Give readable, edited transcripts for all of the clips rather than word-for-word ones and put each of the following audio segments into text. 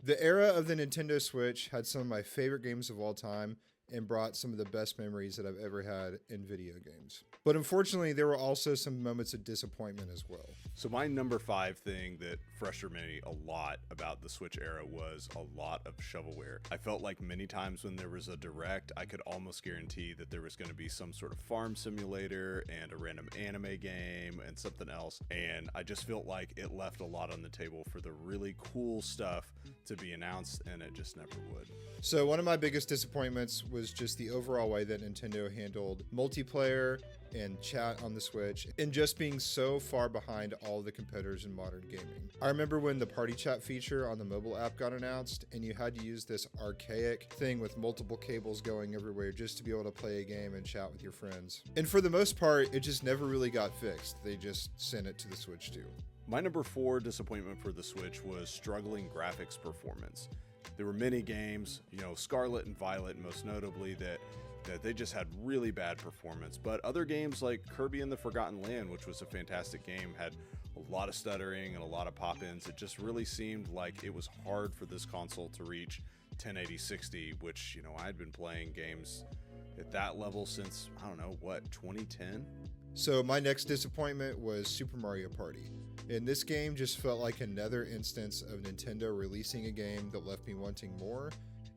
The era of the Nintendo Switch had some of my favorite games of all time and brought some of the best memories that I've ever had in video games. But unfortunately, there were also some moments of disappointment as well. So my number 5 thing that frustrated me a lot about the Switch era was a lot of shovelware. I felt like many times when there was a direct, I could almost guarantee that there was going to be some sort of farm simulator and a random anime game and something else. And I just felt like it left a lot on the table for the really cool stuff to be announced, and it just never would. So one of my biggest disappointments was just the overall way that Nintendo handled multiplayer and chat on the Switch, and just being so far behind all the competitors in modern gaming. I remember when the party chat feature on the mobile app got announced, and you had to use this archaic thing with multiple cables going everywhere just to be able to play a game and chat with your friends. And for the most part, it just never really got fixed. They just sent it to the Switch too. My number 4 disappointment for the Switch was struggling graphics performance. There were many games, Scarlet and Violet most notably, that they just had really bad performance. But other games like Kirby and the Forgotten Land, which was a fantastic game, had a lot of stuttering and a lot of pop-ins. It just really seemed like it was hard for this console to reach 1080 60, which, I'd been playing games at that level since, 2010? So my next disappointment was Super Mario Party. And this game just felt like another instance of Nintendo releasing a game that left me wanting more.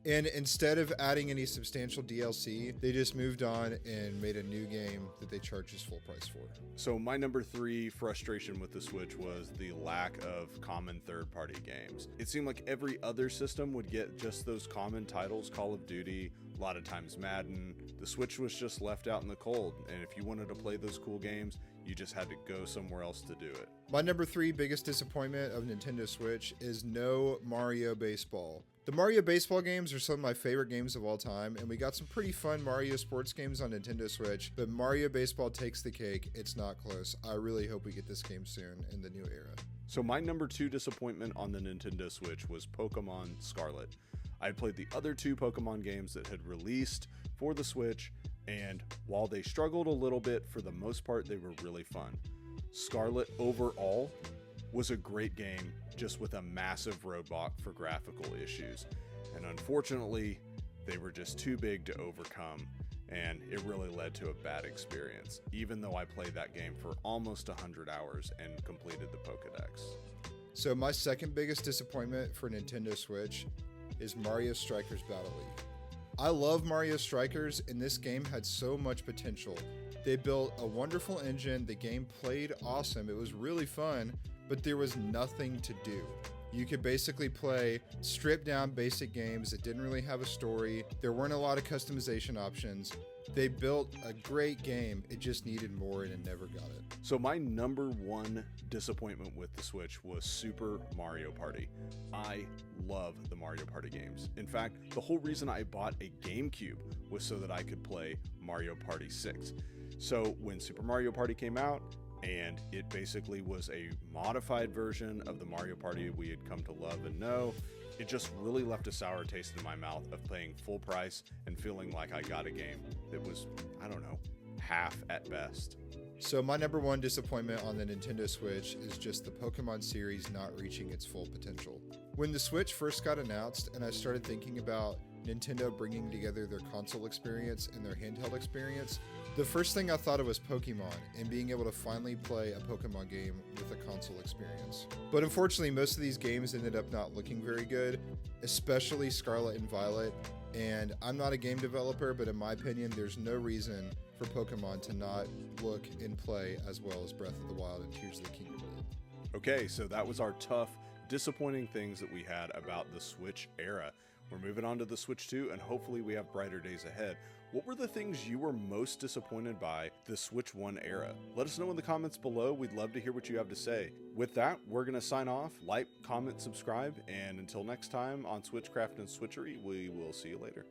And instead of adding any substantial DLC, they just moved on and made a new game that they charge us full price for. So my number 3 frustration with the Switch was the lack of common third-party games. It seemed like every other system would get just those common titles, Call of Duty, a lot of times Madden. The Switch was just left out in the cold, and if you wanted to play those cool games, you just had to go somewhere else to do it. My number 3 biggest disappointment of Nintendo Switch is no Mario Baseball. The Mario Baseball games are some of my favorite games of all time, and we got some pretty fun Mario sports games on Nintendo Switch, but Mario Baseball takes the cake. It's not close. I really hope we get this game soon in the new era. So my number 2 disappointment on the Nintendo Switch was Pokemon Scarlet. I had played the other 2 Pokemon games that had released for the Switch, and while they struggled a little bit, for the most part, they were really fun. Scarlet overall was a great game, just with a massive roadblock for graphical issues. And unfortunately, they were just too big to overcome, and it really led to a bad experience, even though I played that game for almost 100 hours and completed the Pokédex. So my second biggest disappointment for Nintendo Switch is Mario Strikers Battle League. I love Mario Strikers, and this game had so much potential. They built a wonderful engine, the game played awesome, it was really fun, but there was nothing to do. You could basically play stripped down basic games that didn't really have a story. There weren't a lot of customization options. They built a great game, it just needed more and it never got it. So my number 1 disappointment with the Switch was Super Mario Party. I love the Mario Party games. In fact, the whole reason I bought a GameCube was so that I could play Mario Party 6. So when Super Mario Party came out, and it basically was a modified version of the Mario Party we had come to love and know, it just really left a sour taste in my mouth of paying full price and feeling like I got a game that was, half at best. So my number 1 disappointment on the Nintendo Switch is just the Pokemon series not reaching its full potential. When the Switch first got announced and I started thinking about Nintendo bringing together their console experience and their handheld experience, the first thing I thought of was Pokemon and being able to finally play a Pokemon game with a console experience. But unfortunately, most of these games ended up not looking very good, especially Scarlet and Violet. And I'm not a game developer, but in my opinion, there's no reason for Pokemon to not look and play as well as Breath of the Wild and Tears of the Kingdom did. Okay, so that was our tough, disappointing things that we had about the Switch era. We're moving on to the Switch 2, and hopefully we have brighter days ahead. What were the things you were most disappointed by the Switch 1 era? Let us know in the comments below. We'd love to hear what you have to say. With that, we're going to sign off. Like, comment, subscribe, and until next time on Switchcraft and Switchery, we will see you later.